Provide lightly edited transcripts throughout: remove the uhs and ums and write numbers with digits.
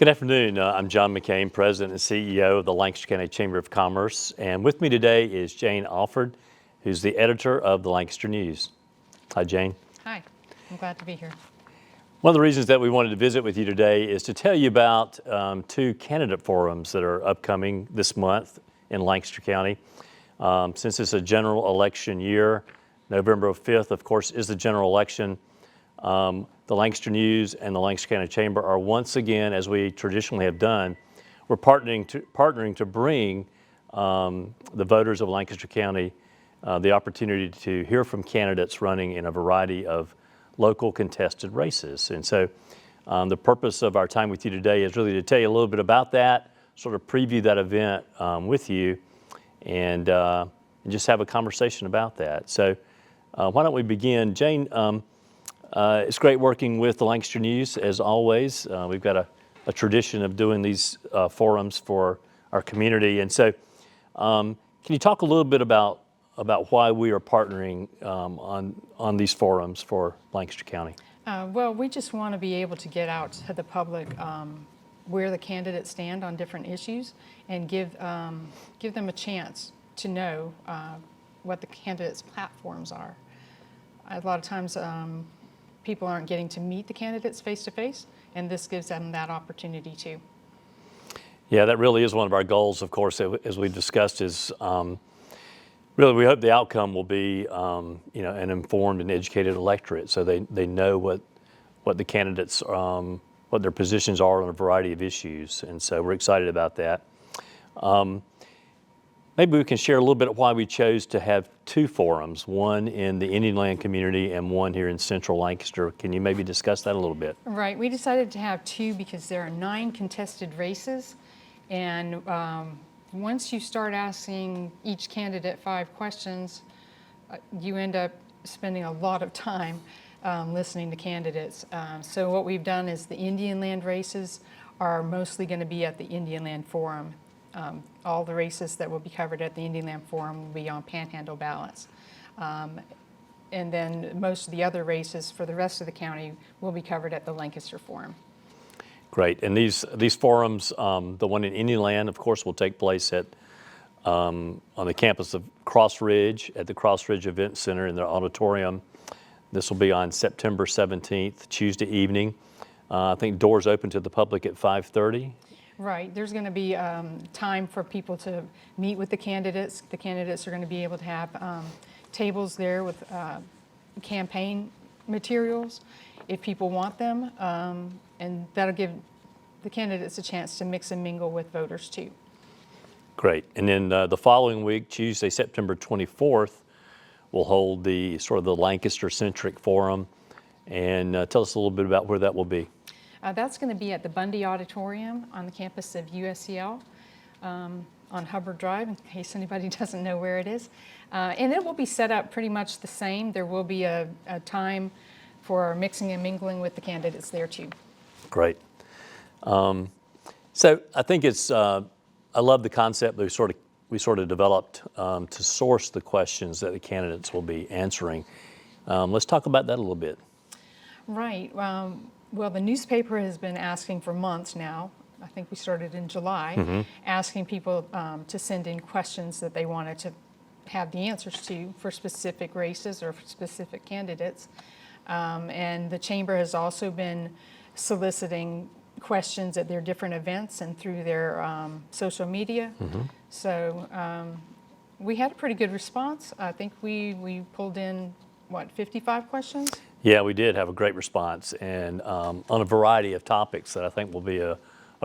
Good afternoon. I'm John McCain, President and CEO of the Lancaster County Chamber of Commerce. And with me today is Jane Alford, who's the editor of the Lancaster News. Hi, Jane. Hi, I'm glad to be here. One of the reasons that we wanted to visit with you today is to tell you about two candidate forums that are upcoming this month in Lancaster County. Since it's a general election year, November 5th, of course, is the general election. The Lancaster News and the Lancaster County Chamber are once again, as we traditionally have done, we're partnering to bring the voters of Lancaster County the opportunity to hear from candidates running in a variety of local contested races. And so the purpose of our time with you today is really to tell you a little bit about that, sort of preview that event with you, and just have a conversation about that. So why don't we begin? Jane, it's great working with the Lancaster News, as always. We've got a tradition of doing these forums for our community. And so can you talk a little bit about why we are partnering on these forums for Lancaster County? Well, we just want to be able to get out to the public where the candidates stand on different issues and give them a chance to know what the candidates' platforms are. A lot of times people aren't getting to meet the candidates face-to-face, and this gives them that opportunity too. Yeah, that really is one of our goals, of course, as we discussed, is really we hope the outcome will be an informed and educated electorate, so they know what the candidates, what their positions are on a variety of issues, and so we're excited about that. Maybe we can share a little bit of why we chose to have two forums, one in the Indian Land community and one here in central Lancaster. Can you maybe discuss that a little bit? Right, we decided to have two because there are 9 contested races, and once you start asking each candidate 5 questions, you end up spending a lot of time listening to candidates. So what we've done is the Indian Land races are mostly going to be at the Indian Land Forum. All the races that will be covered at the Indian Land Forum will be on Panhandle ballots. And then most of the other races for the rest of the county will be covered at the Lancaster Forum. Great. And these forums, the one in Indian Land, of course, will take place at on the campus of Cross Ridge at the Cross Ridge Event Center in their auditorium. This will be on September 17th, Tuesday evening. I think doors open to the public at 5:30. Right. There's going to be time for people to meet with the candidates. The candidates are going to be able to have tables there with campaign materials if people want them, and that'll give the candidates a chance to mix and mingle with voters too. Great. And then the following week, Tuesday, September 24th, we'll hold the sort of the Lancaster-centric forum, and tell us a little bit about where that will be. That's going to be at the Bundy Auditorium on the campus of USCL on Hubbard Drive, in case anybody doesn't know where it is. And it will be set up pretty much the same. There will be a time for mixing and mingling with the candidates there too. Great. So I think it's, I love the concept that we sort of developed to source the questions that the candidates will be answering. Let's talk about that a little bit. Right. Well, the newspaper has been asking for months now, I think we started in July, asking people to send in questions that they wanted to have the answers to for specific races or for specific candidates. And the Chamber has also been soliciting questions at their different events and through their social media. So we had a pretty good response. I think we pulled in, 55 questions? Yeah, we did have a great response, and on a variety of topics that I think will be of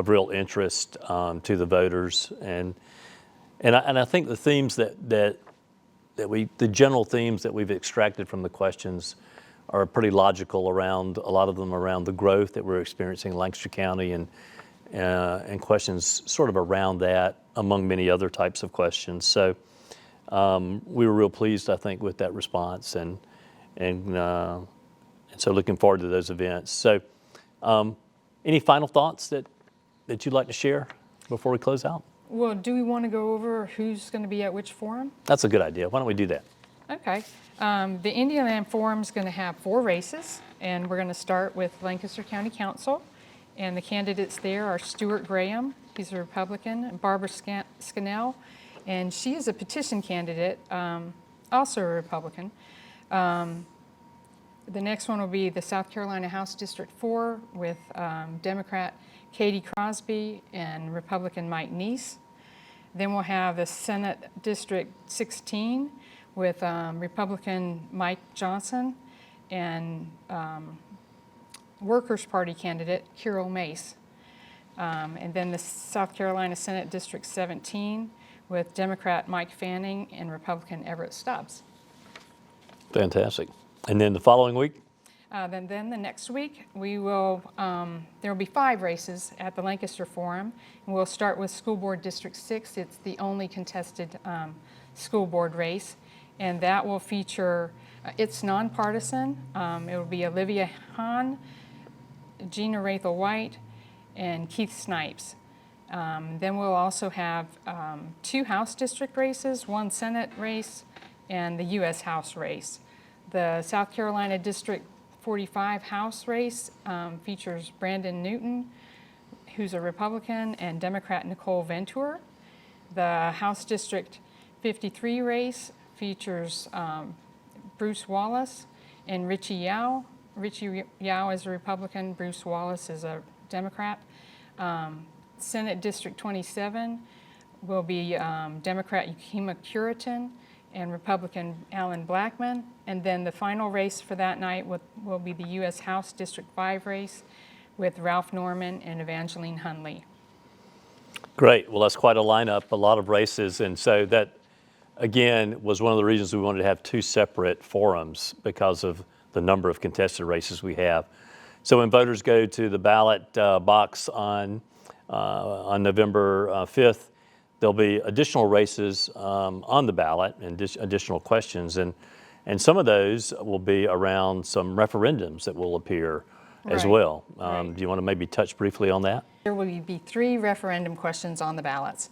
real interest to the voters, and I think the themes the general themes that we've extracted from the questions are pretty logical around a lot of them around the growth that we're experiencing in Lancaster County, and questions sort of around that, among many other types of questions. So we were real pleased, I think, with that response, and so looking forward to those events. So any final thoughts that you'd like to share before we close out? Well, do we want to go over who's going to be at which forum? That's a good idea. Why don't we do that? Okay. The Indian Land Forum is going to have 4 races, and we're going to start with Lancaster County Council, And the candidates there are Stuart Graham, he's a Republican, and Barbara Scannell, and she is a petition candidate, also a Republican. The next one will be the South Carolina House District 4 with Democrat Katie Crosby and Republican Mike Neese. Then we'll have the Senate District 16 with Republican Mike Johnson and Workers' Party candidate Carol Mace. And then the South Carolina Senate District 17 with Democrat Mike Fanning and Republican Everett Stubbs. Fantastic. And then the following week? Then the next week, we will, there will be 5 races at the Lancaster Forum. And we'll start with School Board District 6. It's the only contested school board race. And that will feature, it's nonpartisan. It will be Olivia Hahn, Gina Rathel White, and Keith Snipes. Then we'll also have 2 House District races, 1 Senate race, and the U.S. House race. The South Carolina District 45 House race features Brandon Newton, who's a Republican, and Democrat Nicole Venture. The House District 53 race features Bruce Wallace and Richie Yao. Richie Yao is a Republican, Bruce Wallace is a Democrat. Senate District 27 will be Democrat Ukema Curitan and Republican Alan Blackman. And then the final race for that night will be the U.S. House District 5 race with Ralph Norman and Evangeline Hunley. Great. Well, that's quite a lineup, a lot of races. And so that, again, was one of the reasons we wanted to have 2 separate forums because of the number of contested races we have. So when voters go to the ballot box on November 5th, there'll be additional races on the ballot and additional questions. And some of those will be around some referendums that will appear as well. Do you want to maybe touch briefly on that? There will be 3 referendum questions on the ballots.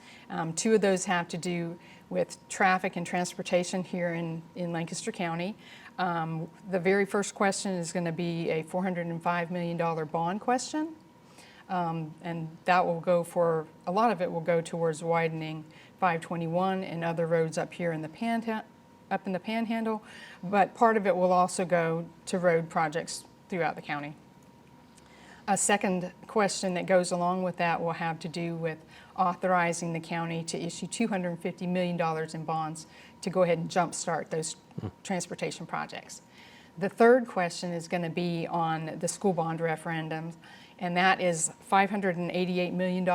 2 of those have to do with traffic and transportation here in Lancaster County. The very first question is going to be a $405 million bond question. And that will go for, a lot of it will go towards widening 521 and other roads up here in the Panhandle, but part of it will also go to road projects throughout the county. A second question that goes along with that will have to do with authorizing the county to issue $250 million in bonds to go ahead and jumpstart those transportation projects. The third question is going to be on the school bond referendum, and that is $588 million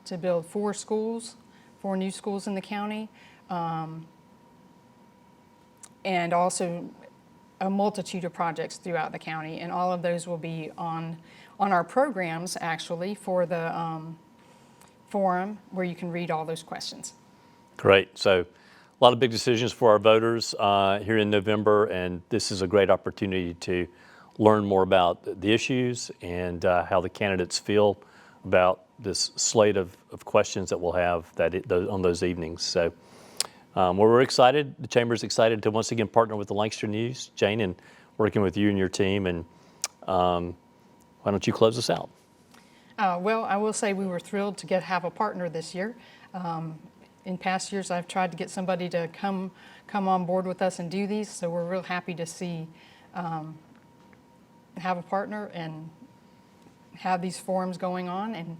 to build 4 new schools in the county, and also a multitude of projects throughout the county. And all of those will be on our programs, actually, for the forum, where you can read all those questions. Great. So a lot of big decisions for our voters here in November, and this is a great opportunity to learn more about the issues and how the candidates feel about this slate of questions that we'll have on those evenings. So we're excited. The Chamber's excited to once again partner with the Lancaster News, Jane, and working with you and your team. And why don't you close us out? Well, I will say we were thrilled to have a partner this year. In past years, I've tried to get somebody to come on board with us and do these, so we're real happy to see have a partner and have these forums going on. And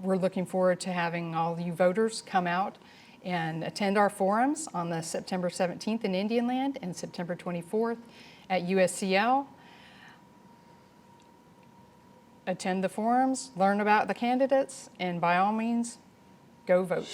we're looking forward to having all you voters come out and attend our forums on the September 17th in Indian Land and September 24th at USCL. Attend the forums, learn about the candidates, and by all means, go vote.